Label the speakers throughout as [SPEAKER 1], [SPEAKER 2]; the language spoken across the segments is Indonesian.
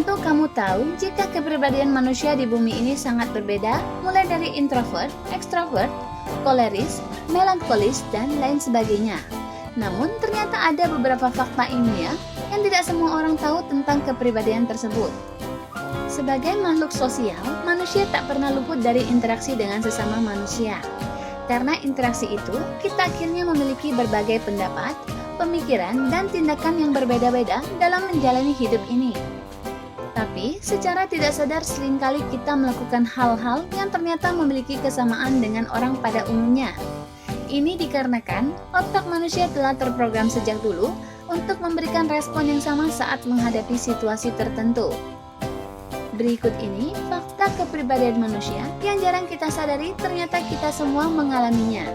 [SPEAKER 1] Tentu kamu tahu jika kepribadian manusia di bumi ini sangat berbeda, mulai dari introvert, extrovert, koleris, melankolis, dan lain sebagainya. Namun ternyata ada beberapa fakta ilmiah yang tidak semua orang tahu tentang kepribadian tersebut. Sebagai makhluk sosial, manusia tak pernah luput dari interaksi dengan sesama manusia. Karena interaksi itu, kita akhirnya memiliki berbagai pendapat, pemikiran, dan tindakan yang berbeda-beda dalam menjalani hidup ini. Tapi, secara tidak sadar seringkali kita melakukan hal-hal yang ternyata memiliki kesamaan dengan orang pada umumnya. Ini dikarenakan otak manusia telah terprogram sejak dulu untuk memberikan respon yang sama saat menghadapi situasi tertentu. Berikut ini fakta kepribadian manusia yang jarang kita sadari ternyata kita semua mengalaminya.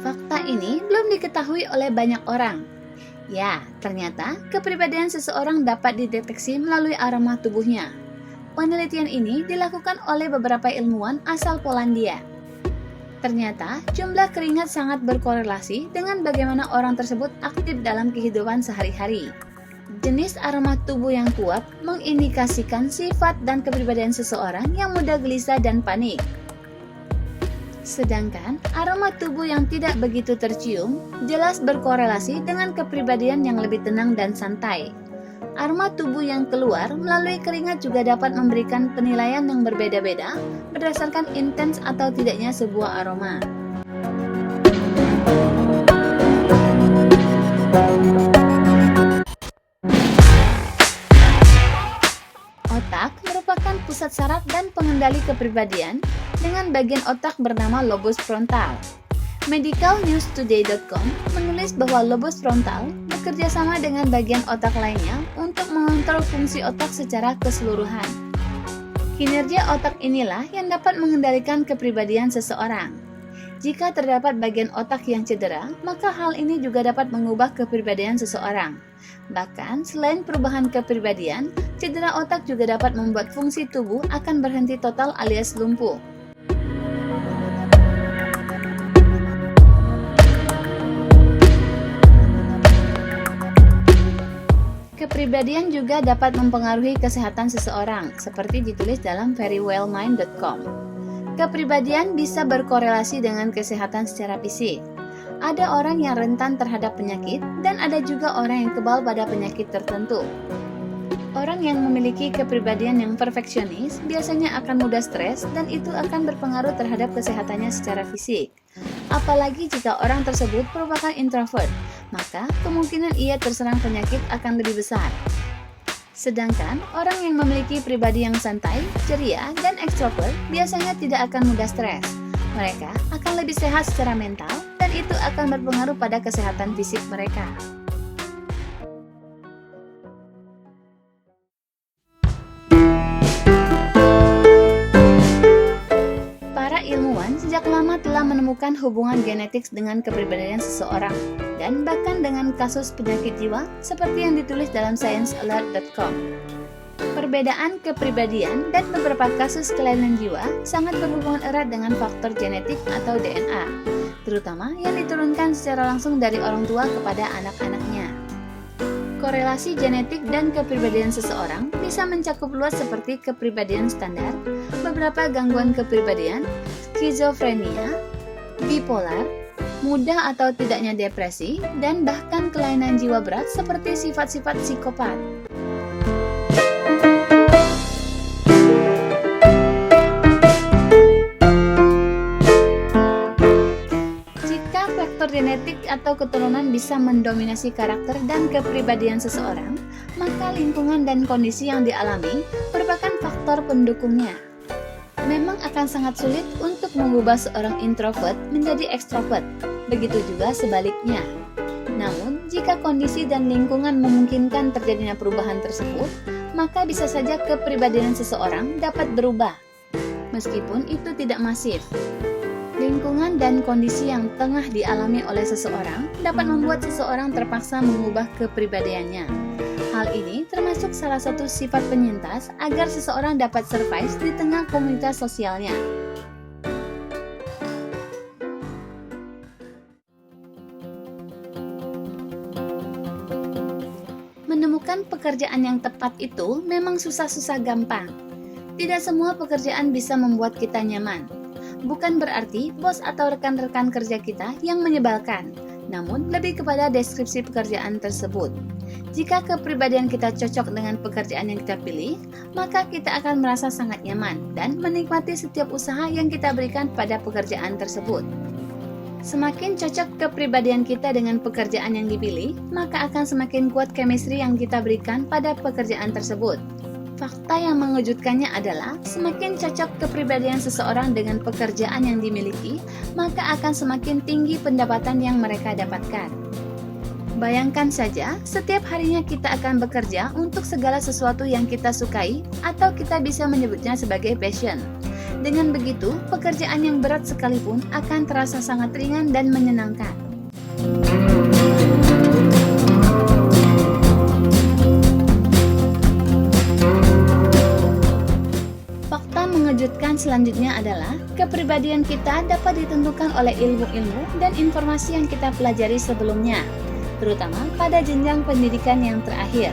[SPEAKER 1] Fakta ini belum diketahui oleh banyak orang. Ya, ternyata kepribadian seseorang dapat dideteksi melalui aroma tubuhnya. Penelitian ini dilakukan oleh beberapa ilmuwan asal Polandia. Ternyata, jumlah keringat sangat berkorelasi dengan bagaimana orang tersebut aktif dalam kehidupan sehari-hari. Jenis aroma tubuh yang kuat mengindikasikan sifat dan kepribadian seseorang yang mudah gelisah dan panik. Sedangkan aroma tubuh yang tidak begitu tercium jelas berkorelasi dengan kepribadian yang lebih tenang dan santai. Aroma tubuh yang keluar melalui keringat juga dapat memberikan penilaian yang berbeda-beda berdasarkan intens atau tidaknya sebuah aroma. Otak merupakan pusat saraf dan pengendali kepribadian dengan bagian otak bernama lobus frontal. Medicalnewstoday.com menulis bahwa lobus frontal bekerja sama dengan bagian otak lainnya untuk mengontrol fungsi otak secara keseluruhan. Kinerja otak inilah yang dapat mengendalikan kepribadian seseorang. Jika terdapat bagian otak yang cedera, maka hal ini juga dapat mengubah kepribadian seseorang. Bahkan, selain perubahan kepribadian, cedera otak juga dapat membuat fungsi tubuh akan berhenti total alias lumpuh. Kepribadian juga dapat mempengaruhi kesehatan seseorang, seperti ditulis dalam verywellmind.com. Kepribadian bisa berkorelasi dengan kesehatan secara fisik. Ada orang yang rentan terhadap penyakit, dan ada juga orang yang kebal pada penyakit tertentu. Orang yang memiliki kepribadian yang perfeksionis biasanya akan mudah stres, dan itu akan berpengaruh terhadap kesehatannya secara fisik. Apalagi jika orang tersebut merupakan introvert, maka kemungkinan ia terserang penyakit akan lebih besar. Sedangkan orang yang memiliki pribadi yang santai, ceria, dan ekstrovert biasanya tidak akan mudah stres. Mereka akan lebih sehat secara mental, dan itu akan berpengaruh pada kesehatan fisik mereka. Para ilmuwan sejak lama telah menemukan hubungan genetik dengan kepribadian seseorang, dan bahkan dengan kasus penyakit jiwa seperti yang ditulis dalam sciencealert.com. Perbedaan kepribadian dan beberapa kasus kelainan jiwa sangat berhubungan erat dengan faktor genetik atau DNA, terutama yang diturunkan secara langsung dari orang tua kepada anak-anaknya. Korelasi genetik dan kepribadian seseorang bisa mencakup luas seperti kepribadian standar, beberapa gangguan kepribadian, skizofrenia, bipolar, mudah atau tidaknya depresi, dan bahkan kelainan jiwa berat seperti sifat-sifat psikopat. Jika faktor genetik atau keturunan bisa mendominasi karakter dan kepribadian seseorang, maka lingkungan dan kondisi yang dialami merupakan faktor pendukungnya. Memang akan sangat sulit untuk mengubah seorang introvert menjadi ekstrovert, begitu juga sebaliknya. Namun, jika kondisi dan lingkungan memungkinkan terjadinya perubahan tersebut, maka bisa saja kepribadian seseorang dapat berubah, meskipun itu tidak masif. Lingkungan dan kondisi yang tengah dialami oleh seseorang dapat membuat seseorang terpaksa mengubah kepribadiannya. Hal ini termasuk salah satu sifat penyintas agar seseorang dapat survive di tengah komunitas sosialnya. Menemukan pekerjaan yang tepat itu memang susah-susah gampang. Tidak semua pekerjaan bisa membuat kita nyaman. Bukan berarti bos atau rekan-rekan kerja kita yang menyebalkan, namun lebih kepada deskripsi pekerjaan tersebut. Jika kepribadian kita cocok dengan pekerjaan yang kita pilih, maka kita akan merasa sangat nyaman dan menikmati setiap usaha yang kita berikan pada pekerjaan tersebut. Semakin cocok kepribadian kita dengan pekerjaan yang dipilih, maka akan semakin kuat chemistry yang kita berikan pada pekerjaan tersebut. Fakta yang mengejutkannya adalah semakin cocok kepribadian seseorang dengan pekerjaan yang dimiliki, maka akan semakin tinggi pendapatan yang mereka dapatkan. Bayangkan saja, setiap harinya kita akan bekerja untuk segala sesuatu yang kita sukai atau kita bisa menyebutnya sebagai passion. Dengan begitu, pekerjaan yang berat sekalipun akan terasa sangat ringan dan menyenangkan. Mengejutkan selanjutnya adalah kepribadian kita dapat ditentukan oleh ilmu-ilmu dan informasi yang kita pelajari sebelumnya, terutama pada jenjang pendidikan yang terakhir.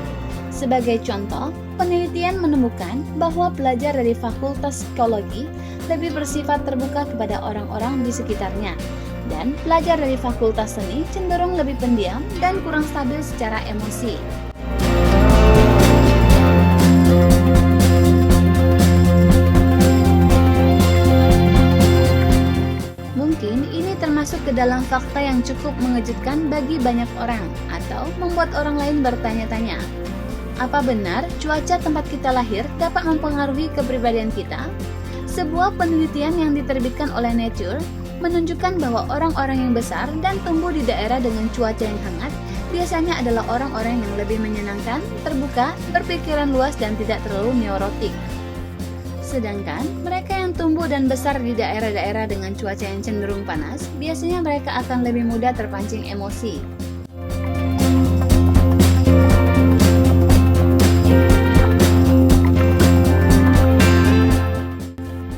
[SPEAKER 1] Sebagai contoh, penelitian menemukan bahwa pelajar dari Fakultas Psikologi lebih bersifat terbuka kepada orang-orang di sekitarnya, dan pelajar dari Fakultas Seni cenderung lebih pendiam dan kurang stabil secara emosi. Mungkin ini termasuk ke dalam fakta yang cukup mengejutkan bagi banyak orang atau membuat orang lain bertanya-tanya. Apa benar cuaca tempat kita lahir dapat mempengaruhi kepribadian kita? Sebuah penelitian yang diterbitkan oleh Nature menunjukkan bahwa orang-orang yang besar dan tumbuh di daerah dengan cuaca yang hangat biasanya adalah orang-orang yang lebih menyenangkan, terbuka, berpikiran luas dan tidak terlalu neurotik. Sedangkan mereka yang tumbuh dan besar di daerah-daerah dengan cuaca yang cenderung panas, biasanya mereka akan lebih mudah terpancing emosi.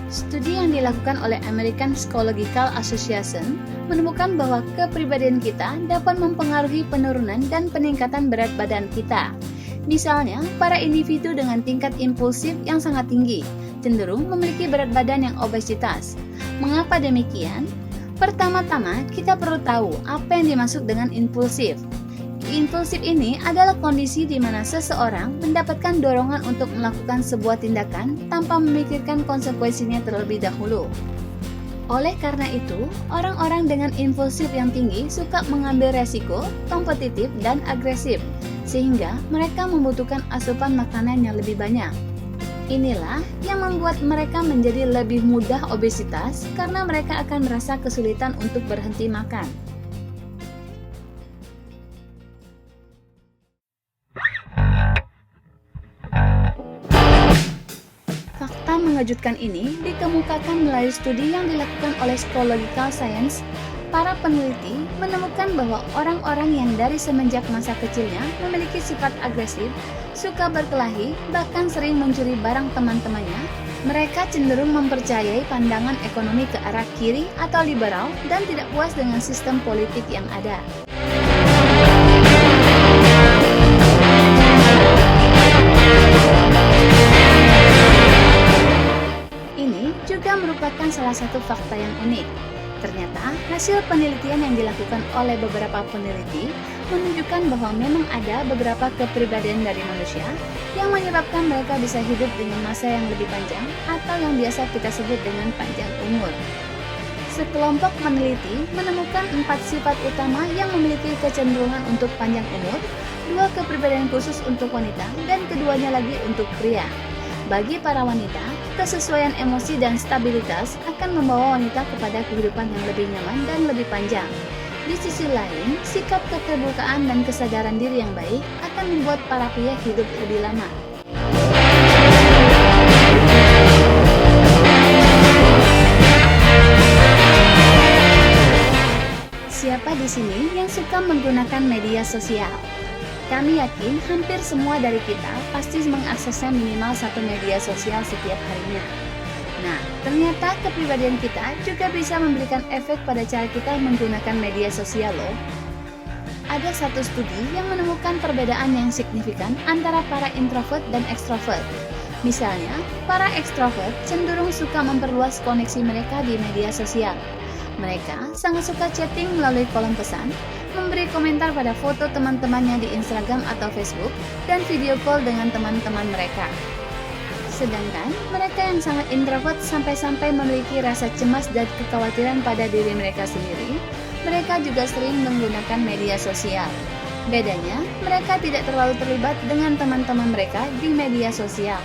[SPEAKER 1] Studi yang dilakukan oleh American Psychological Association menemukan bahwa kepribadian kita dapat mempengaruhi penurunan dan peningkatan berat badan kita. Misalnya, para individu dengan tingkat impulsif yang sangat tinggi cenderung memiliki berat badan yang obesitas. Mengapa demikian? Pertama-tama, kita perlu tahu apa yang dimaksud dengan impulsif. Impulsif ini adalah kondisi di mana seseorang mendapatkan dorongan untuk melakukan sebuah tindakan tanpa memikirkan konsekuensinya terlebih dahulu. Oleh karena itu, orang-orang dengan impulsif yang tinggi suka mengambil resiko, kompetitif, dan agresif, sehingga mereka membutuhkan asupan makanan yang lebih banyak. Inilah yang membuat mereka menjadi lebih mudah obesitas karena mereka akan merasa kesulitan untuk berhenti makan. Fakta mengejutkan ini dikemukakan melalui studi yang dilakukan oleh Psychological Science. Para peneliti menemukan bahwa orang-orang yang dari semenjak masa kecilnya memiliki sifat agresif, suka berkelahi, bahkan sering mencuri barang teman-temannya, mereka cenderung mempercayai pandangan ekonomi ke arah kiri atau liberal dan tidak puas dengan sistem politik yang ada. Ini juga merupakan salah satu fakta yang unik. Ternyata, hasil penelitian yang dilakukan oleh beberapa peneliti menunjukkan bahwa memang ada beberapa kepribadian dari manusia yang menyebabkan mereka bisa hidup dengan masa yang lebih panjang atau yang biasa kita sebut dengan panjang umur. Sekelompok peneliti menemukan 4 sifat utama yang memiliki kecenderungan untuk panjang umur, 2 kepribadian khusus untuk wanita, dan keduanya lagi untuk pria. Bagi para wanita, kesesuaian emosi dan stabilitas akan membawa wanita kepada kehidupan yang lebih nyaman dan lebih panjang. Di sisi lain, sikap keterbukaan dan kesadaran diri yang baik akan membuat para pria hidup lebih lama. di sini yang suka menggunakan media sosial. Kami yakin hampir semua dari kita pasti mengaksesnya minimal satu media sosial setiap harinya. Nah, ternyata kepribadian kita juga bisa memberikan efek pada cara kita menggunakan media sosial loh. Ada satu studi yang menemukan perbedaan yang signifikan antara para introvert dan ekstrovert. Misalnya, para ekstrovert cenderung suka memperluas koneksi mereka di media sosial. Mereka sangat suka chatting melalui kolom pesan, memberi komentar pada foto teman-temannya di Instagram atau Facebook, dan video call dengan teman-teman mereka. Sedangkan mereka yang sangat introvert sampai-sampai memiliki rasa cemas dan kekhawatiran pada diri mereka sendiri, mereka juga sering menggunakan media sosial. Bedanya, mereka tidak terlalu terlibat dengan teman-teman mereka di media sosial.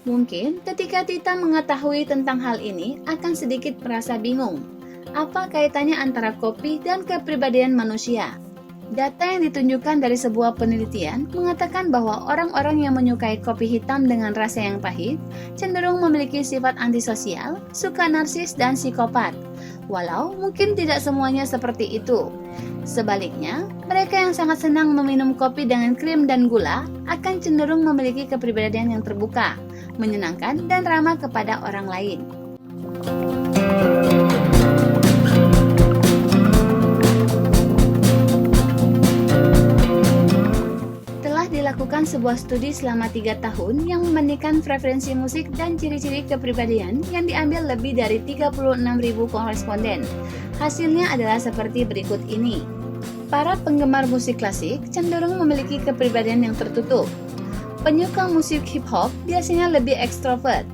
[SPEAKER 1] Mungkin ketika kita mengetahui tentang hal ini akan sedikit merasa bingung. Apa kaitannya antara kopi dan kepribadian manusia? Data yang ditunjukkan dari sebuah penelitian mengatakan bahwa orang-orang yang menyukai kopi hitam dengan rasa yang pahit cenderung memiliki sifat antisosial, suka narsis, dan psikopat. Walau mungkin tidak semuanya seperti itu. Sebaliknya, mereka yang sangat senang meminum kopi dengan krim dan gula akan cenderung memiliki kepribadian yang terbuka, menyenangkan, dan ramah kepada orang lain. Dilakukan sebuah studi selama 3 tahun yang membandingkan preferensi musik dan ciri-ciri kepribadian yang diambil lebih dari 36.000 koresponden. Hasilnya adalah seperti berikut ini. Para penggemar musik klasik cenderung memiliki kepribadian yang tertutup. Penyuka musik hip-hop biasanya lebih ekstrovert.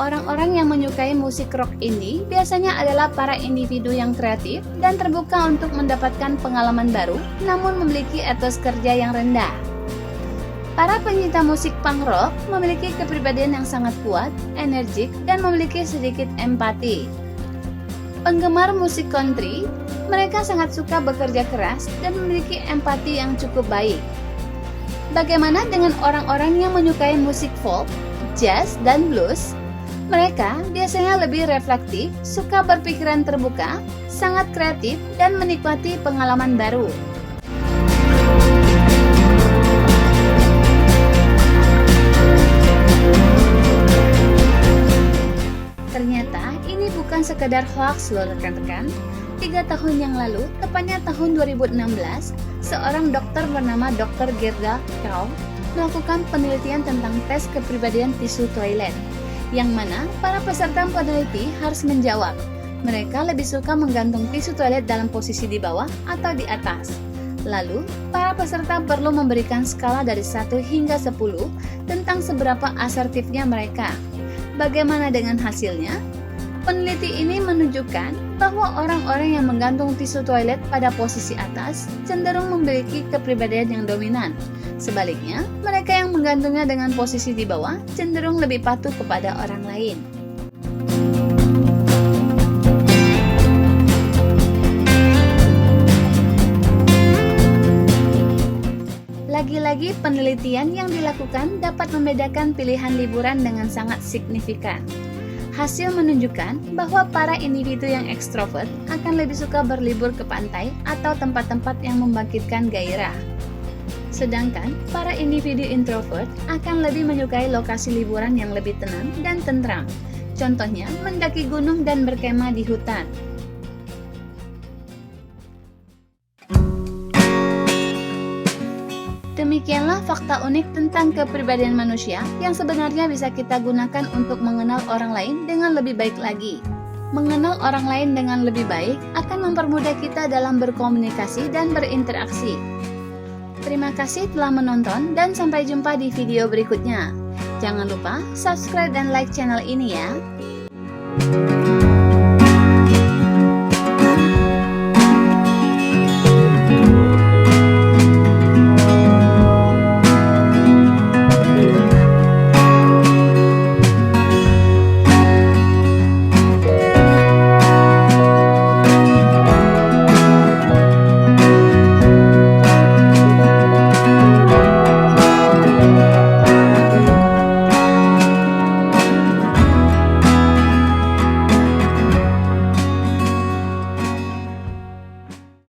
[SPEAKER 1] Orang-orang yang menyukai musik rock indie biasanya adalah para individu yang kreatif dan terbuka untuk mendapatkan pengalaman baru, namun memiliki etos kerja yang rendah. Para pencinta musik punk rock memiliki kepribadian yang sangat kuat, energik, dan memiliki sedikit empati. Penggemar musik country, mereka sangat suka bekerja keras dan memiliki empati yang cukup baik. Bagaimana dengan orang-orang yang menyukai musik folk, jazz, dan blues? Mereka biasanya lebih reflektif, suka berpikiran terbuka, sangat kreatif, dan menikmati pengalaman baru. Ternyata ini bukan sekedar hoax loh rekan-rekan. 3 tahun yang lalu, tepatnya tahun 2016, seorang dokter bernama Dr. Gerda Rau melakukan penelitian tentang tes kepribadian tisu toilet, yang mana para peserta peneliti harus menjawab. Mereka lebih suka menggantung tisu toilet dalam posisi di bawah atau di atas. Lalu, para peserta perlu memberikan skala dari 1 hingga 10 tentang seberapa asertifnya mereka. Bagaimana dengan hasilnya? Peneliti ini menunjukkan bahwa orang-orang yang menggantung tisu toilet pada posisi atas cenderung memiliki kepribadian yang dominan. Sebaliknya, mereka yang menggantungnya dengan posisi di bawah cenderung lebih patuh kepada orang lain. Lagi-lagi penelitian yang dilakukan dapat membedakan pilihan liburan dengan sangat signifikan. Hasil menunjukkan bahwa para individu yang ekstrovert akan lebih suka berlibur ke pantai atau tempat-tempat yang membangkitkan gairah. Sedangkan para individu introvert akan lebih menyukai lokasi liburan yang lebih tenang dan tentram. Contohnya, mendaki gunung dan berkemah di hutan. Demikianlah fakta unik tentang kepribadian manusia yang sebenarnya bisa kita gunakan untuk mengenal orang lain dengan lebih baik lagi. Mengenal orang lain dengan lebih baik akan mempermudah kita dalam berkomunikasi dan berinteraksi. Terima kasih telah menonton dan sampai jumpa di video berikutnya. Jangan lupa subscribe dan like channel ini ya.